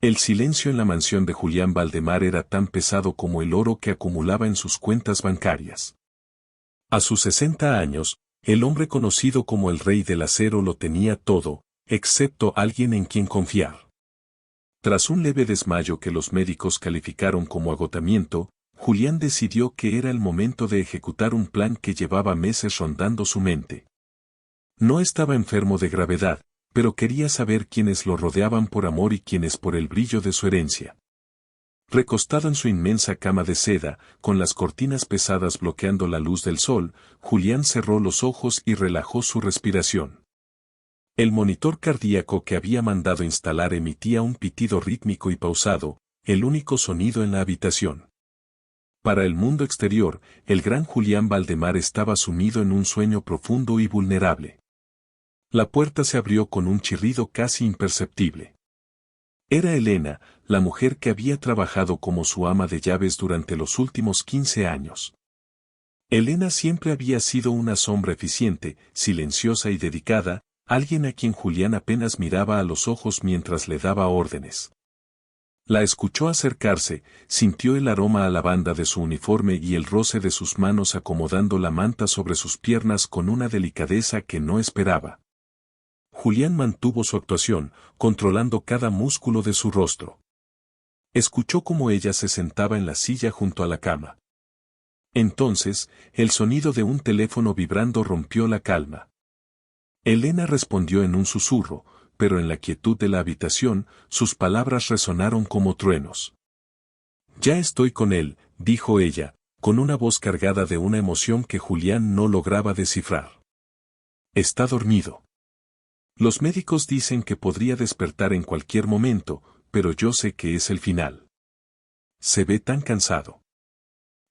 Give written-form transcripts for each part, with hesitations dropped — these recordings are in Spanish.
El silencio en la mansión de Julián Valdemar era tan pesado como el oro que acumulaba en sus cuentas bancarias. A sus 60 años, el hombre conocido como el Rey del Acero lo tenía todo, excepto alguien en quien confiar. Tras un leve desmayo que los médicos calificaron como agotamiento, Julián decidió que era el momento de ejecutar un plan que llevaba meses rondando su mente. No estaba enfermo de gravedad, pero quería saber quiénes lo rodeaban por amor y quiénes por el brillo de su herencia. Recostado en su inmensa cama de seda, con las cortinas pesadas bloqueando la luz del sol, Julián cerró los ojos y relajó su respiración. El monitor cardíaco que había mandado instalar emitía un pitido rítmico y pausado, el único sonido en la habitación. Para el mundo exterior, el gran Julián Valdemar estaba sumido en un sueño profundo y vulnerable. La puerta se abrió con un chirrido casi imperceptible. Era Elena, la mujer que había trabajado como su ama de llaves durante los últimos 15 años. Elena siempre había sido una sombra eficiente, silenciosa y dedicada, alguien a quien Julián apenas miraba a los ojos mientras le daba órdenes. La escuchó acercarse, sintió el aroma a lavanda de su uniforme y el roce de sus manos acomodando la manta sobre sus piernas con una delicadeza que no esperaba. Julián mantuvo su actuación, controlando cada músculo de su rostro. Escuchó cómo ella se sentaba en la silla junto a la cama. Entonces, el sonido de un teléfono vibrando rompió la calma. Elena respondió en un susurro, pero en la quietud de la habitación, sus palabras resonaron como truenos. «Ya estoy con él», dijo ella, con una voz cargada de una emoción que Julián no lograba descifrar. «Está dormido. Los médicos dicen que podría despertar en cualquier momento, pero yo sé que es el final. Se ve tan cansado».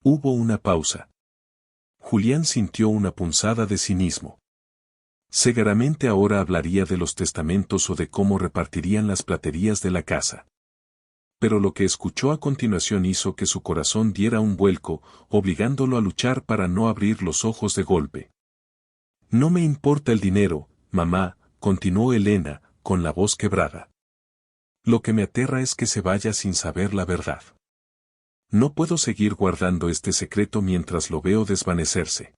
Hubo una pausa. Julián sintió una punzada de cinismo. Seguramente ahora hablaría de los testamentos o de cómo repartirían las platerías de la casa. Pero lo que escuchó a continuación hizo que su corazón diera un vuelco, obligándolo a luchar para no abrir los ojos de golpe. «No me importa el dinero, mamá», continuó Elena, con la voz quebrada. «Lo que me aterra es que se vaya sin saber la verdad. No puedo seguir guardando este secreto mientras lo veo desvanecerse.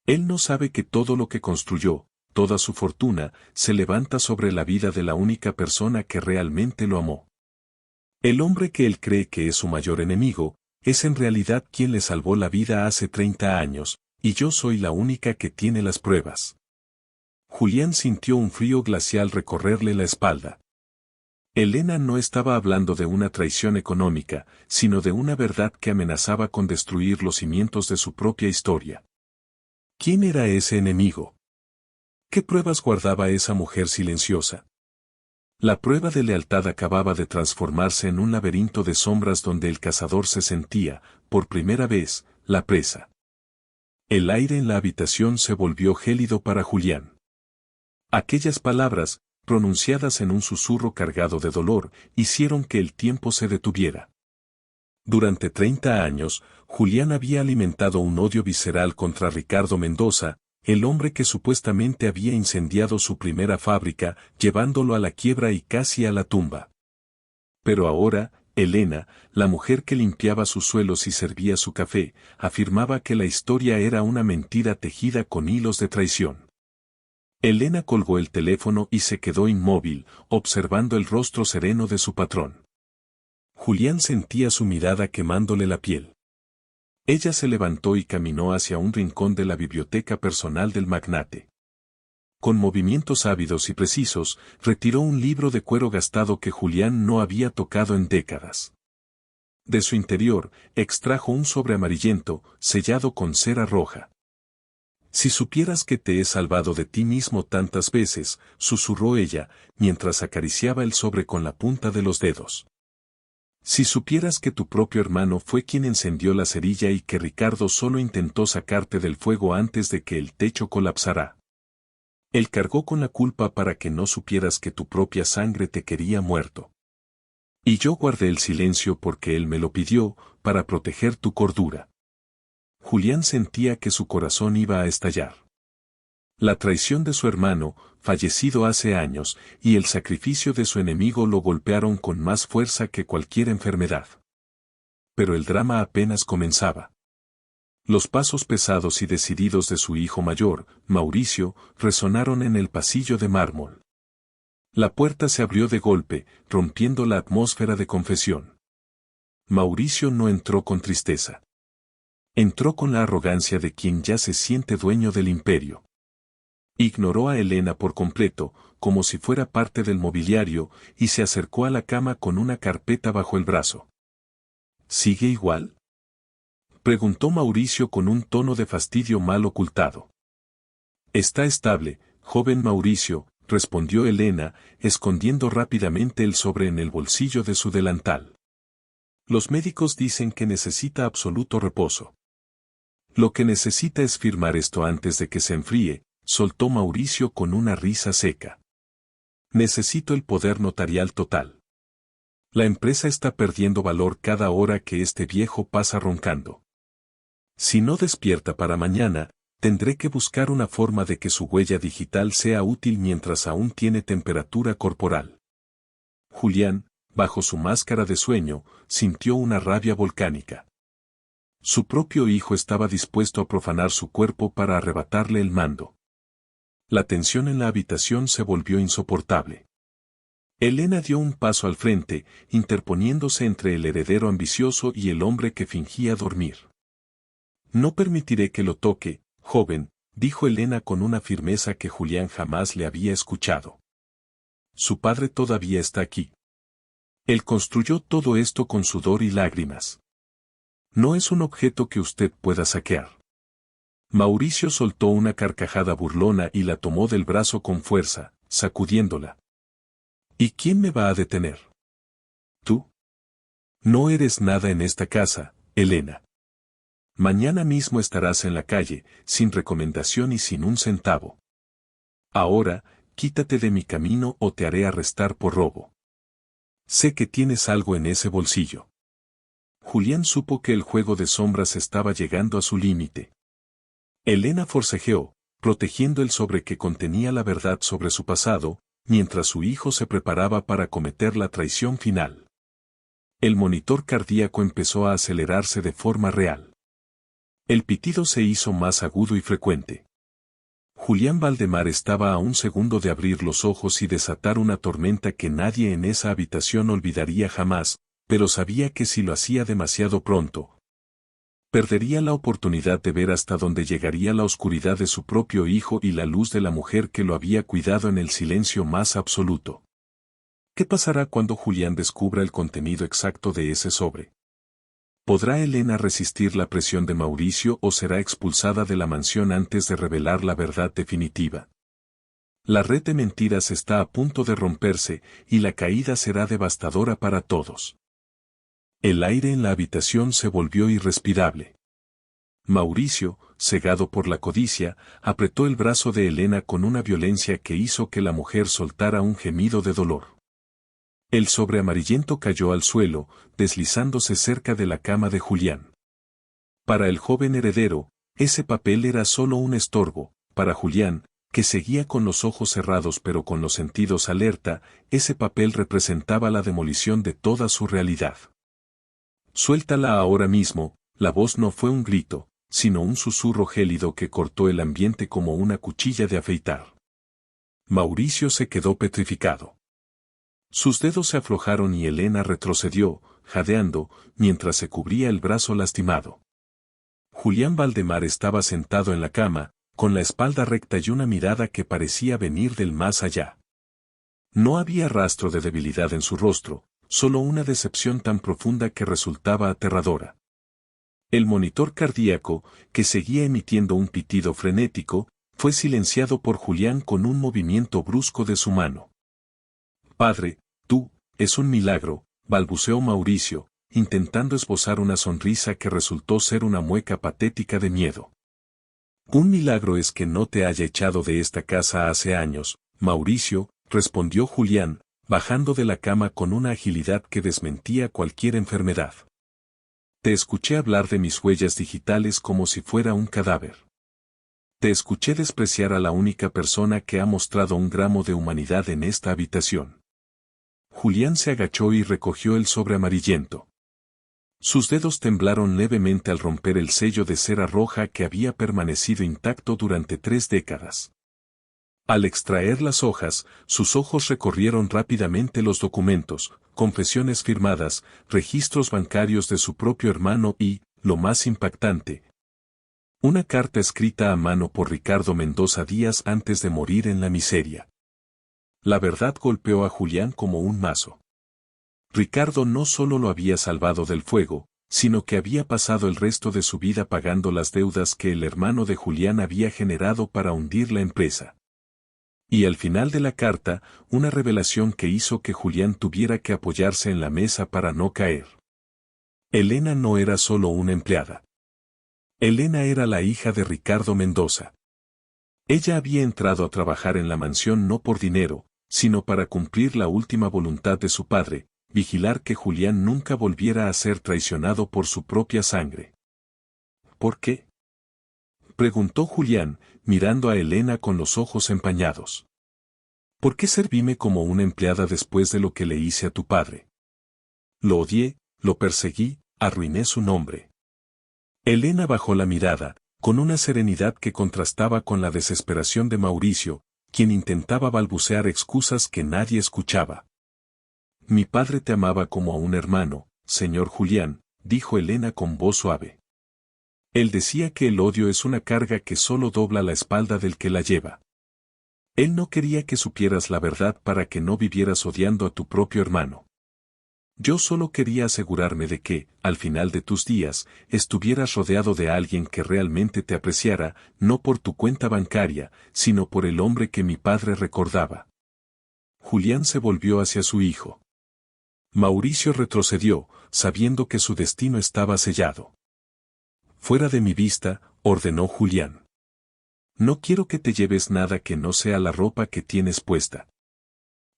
Él no sabe que todo lo que construyó, toda su fortuna, se levanta sobre la vida de la única persona que realmente lo amó. El hombre que él cree que es su mayor enemigo, es en realidad quien le salvó la vida hace 30 años, y yo soy la única que tiene las pruebas». Julián sintió un frío glacial recorrerle la espalda. Elena no estaba hablando de una traición económica, sino de una verdad que amenazaba con destruir los cimientos de su propia historia. ¿Quién era ese enemigo? ¿Qué pruebas guardaba esa mujer silenciosa? La prueba de lealtad acababa de transformarse en un laberinto de sombras donde el cazador se sentía, por primera vez, la presa. El aire en la habitación se volvió gélido para Julián. Aquellas palabras, pronunciadas en un susurro cargado de dolor, hicieron que el tiempo se detuviera. Durante 30 años, Julián había alimentado un odio visceral contra Ricardo Mendoza, el hombre que supuestamente había incendiado su primera fábrica, llevándolo a la quiebra y casi a la tumba. Pero ahora, Elena, la mujer que limpiaba sus suelos y servía su café, afirmaba que la historia era una mentira tejida con hilos de traición. Elena colgó el teléfono y se quedó inmóvil, observando el rostro sereno de su patrón. Julián sentía su mirada quemándole la piel. Ella se levantó y caminó hacia un rincón de la biblioteca personal del magnate. Con movimientos ávidos y precisos, retiró un libro de cuero gastado que Julián no había tocado en décadas. De su interior, extrajo un sobre amarillento, sellado con cera roja. «Si supieras que te he salvado de ti mismo tantas veces», susurró ella, mientras acariciaba el sobre con la punta de los dedos. «Si supieras que tu propio hermano fue quien encendió la cerilla y que Ricardo solo intentó sacarte del fuego antes de que el techo colapsara. Él cargó con la culpa para que no supieras que tu propia sangre te quería muerto. Y yo guardé el silencio porque él me lo pidió, para proteger tu cordura». Julián sentía que su corazón iba a estallar. La traición de su hermano, fallecido hace años, y el sacrificio de su enemigo lo golpearon con más fuerza que cualquier enfermedad. Pero el drama apenas comenzaba. Los pasos pesados y decididos de su hijo mayor, Mauricio, resonaron en el pasillo de mármol. La puerta se abrió de golpe, rompiendo la atmósfera de confesión. Mauricio no entró con tristeza. Entró con la arrogancia de quien ya se siente dueño del imperio. Ignoró a Elena por completo, como si fuera parte del mobiliario, y se acercó a la cama con una carpeta bajo el brazo. ¿Sigue igual?, preguntó Mauricio con un tono de fastidio mal ocultado. Está estable, joven Mauricio, respondió Elena, escondiendo rápidamente el sobre en el bolsillo de su delantal. Los médicos dicen que necesita absoluto reposo. Lo que necesita es firmar esto antes de que se enfríe, soltó Mauricio con una risa seca. Necesito el poder notarial total. La empresa está perdiendo valor cada hora que este viejo pasa roncando. Si no despierta para mañana, tendré que buscar una forma de que su huella digital sea útil mientras aún tiene temperatura corporal. Julián, bajo su máscara de sueño, sintió una rabia volcánica. Su propio hijo estaba dispuesto a profanar su cuerpo para arrebatarle el mando. La tensión en la habitación se volvió insoportable. Elena dio un paso al frente, interponiéndose entre el heredero ambicioso y el hombre que fingía dormir. No permitiré que lo toque, joven, dijo Elena con una firmeza que Julián jamás le había escuchado. Su padre todavía está aquí. Él construyó todo esto con sudor y lágrimas. No es un objeto que usted pueda saquear. Mauricio soltó una carcajada burlona y la tomó del brazo con fuerza, sacudiéndola. ¿Y quién me va a detener? ¿Tú? No eres nada en esta casa, Elena. Mañana mismo estarás en la calle, sin recomendación y sin un centavo. Ahora, quítate de mi camino o te haré arrestar por robo. Sé que tienes algo en ese bolsillo. Julián supo que el juego de sombras estaba llegando a su límite. Elena forcejeó, protegiendo el sobre que contenía la verdad sobre su pasado, mientras su hijo se preparaba para cometer la traición final. El monitor cardíaco empezó a acelerarse de forma real. El pitido se hizo más agudo y frecuente. Julián Valdemar estaba a un segundo de abrir los ojos y desatar una tormenta que nadie en esa habitación olvidaría jamás, pero sabía que si lo hacía demasiado pronto, perdería la oportunidad de ver hasta dónde llegaría la oscuridad de su propio hijo y la luz de la mujer que lo había cuidado en el silencio más absoluto. ¿Qué pasará cuando Julián descubra el contenido exacto de ese sobre? ¿Podrá Elena resistir la presión de Mauricio o será expulsada de la mansión antes de revelar la verdad definitiva? La red de mentiras está a punto de romperse y la caída será devastadora para todos. El aire en la habitación se volvió irrespirable. Mauricio, cegado por la codicia, apretó el brazo de Elena con una violencia que hizo que la mujer soltara un gemido de dolor. El sobre amarillento cayó al suelo, deslizándose cerca de la cama de Julián. Para el joven heredero, ese papel era solo un estorbo. Para Julián, que seguía con los ojos cerrados pero con los sentidos alerta, ese papel representaba la demolición de toda su realidad. Suéltala ahora mismo. La voz no fue un grito, sino un susurro gélido que cortó el ambiente como una cuchilla de afeitar. Mauricio se quedó petrificado. Sus dedos se aflojaron y Elena retrocedió, jadeando, mientras se cubría el brazo lastimado. Julián Valdemar estaba sentado en la cama, con la espalda recta y una mirada que parecía venir del más allá. No había rastro de debilidad en su rostro, solo una decepción tan profunda que resultaba aterradora. El monitor cardíaco, que seguía emitiendo un pitido frenético, fue silenciado por Julián con un movimiento brusco de su mano. «Padre, tú, es un milagro», balbuceó Mauricio, intentando esbozar una sonrisa que resultó ser una mueca patética de miedo. «Un milagro es que no te haya echado de esta casa hace años, Mauricio», respondió Julián, bajando de la cama con una agilidad que desmentía cualquier enfermedad. «Te escuché hablar de mis huellas digitales como si fuera un cadáver. te escuché despreciar a la única persona que ha mostrado un gramo de humanidad en esta habitación. Julián se agachó y recogió el sobre amarillento. Sus dedos temblaron levemente al romper el sello de cera roja que había permanecido intacto durante 3 décadas. Al extraer las hojas, sus ojos recorrieron rápidamente los documentos, confesiones firmadas, registros bancarios de su propio hermano y, lo más impactante, una carta escrita a mano por Ricardo Mendoza días antes de morir en la miseria. La verdad golpeó a Julián como un mazo. Ricardo no solo lo había salvado del fuego, sino que había pasado el resto de su vida pagando las deudas que el hermano de Julián había generado para hundir la empresa. Y al final de la carta, una revelación que hizo que Julián tuviera que apoyarse en la mesa para no caer. Elena no era solo una empleada. Elena era la hija de Ricardo Mendoza. Ella había entrado a trabajar en la mansión no por dinero, sino para cumplir la última voluntad de su padre, vigilar que Julián nunca volviera a ser traicionado por su propia sangre. ¿Por qué?, preguntó Julián, mirando a Elena con los ojos empañados. ¿Por qué servíme como una empleada después de lo que le hice a tu padre? Lo odié, lo perseguí, arruiné su nombre. Elena bajó la mirada, con una serenidad que contrastaba con la desesperación de Mauricio, quien intentaba balbucear excusas que nadie escuchaba. Mi padre te amaba como a un hermano, señor Julián, dijo Elena con voz suave. Él decía que el odio es una carga que solo dobla la espalda del que la lleva. Él no quería que supieras la verdad para que no vivieras odiando a tu propio hermano. Yo solo quería asegurarme de que, al final de tus días, estuvieras rodeado de alguien que realmente te apreciara, no por tu cuenta bancaria, sino por el hombre que mi padre recordaba. Julián se volvió hacia su hijo. Mauricio retrocedió, sabiendo que su destino estaba sellado. Fuera de mi vista, ordenó Julián. No quiero que te lleves nada que no sea la ropa que tienes puesta.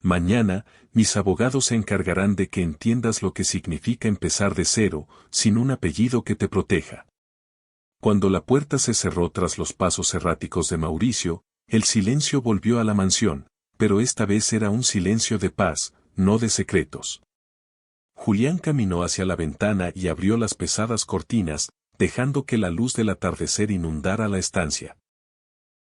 Mañana, mis abogados se encargarán de que entiendas lo que significa empezar de cero, sin un apellido que te proteja. Cuando la puerta se cerró tras los pasos erráticos de Mauricio, el silencio volvió a la mansión, pero esta vez era un silencio de paz, no de secretos. Julián caminó hacia la ventana y abrió las pesadas cortinas, dejando que la luz del atardecer inundara la estancia.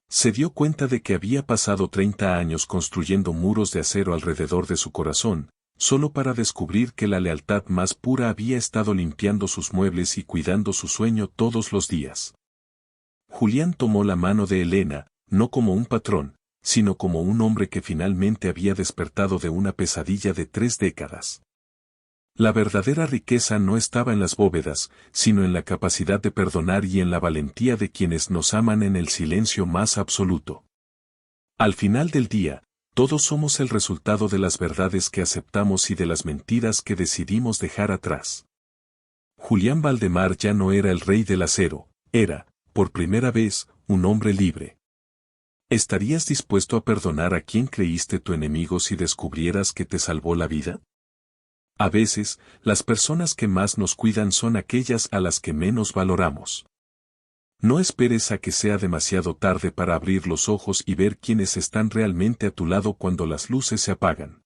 Se dio cuenta de que había pasado 30 años construyendo muros de acero alrededor de su corazón, solo para descubrir que la lealtad más pura había estado limpiando sus muebles y cuidando su sueño todos los días. Julián tomó la mano de Elena, no como un patrón, sino como un hombre que finalmente había despertado de una pesadilla de 3 décadas. La verdadera riqueza no estaba en las bóvedas, sino en la capacidad de perdonar y en la valentía de quienes nos aman en el silencio más absoluto. Al final del día, todos somos el resultado de las verdades que aceptamos y de las mentiras que decidimos dejar atrás. Julián Valdemar ya no era el rey del acero, era, por primera vez, un hombre libre. ¿Estarías dispuesto a perdonar a quien creíste tu enemigo si descubrieras que te salvó la vida? A veces, las personas que más nos cuidan son aquellas a las que menos valoramos. No esperes a que sea demasiado tarde para abrir los ojos y ver quiénes están realmente a tu lado cuando las luces se apagan.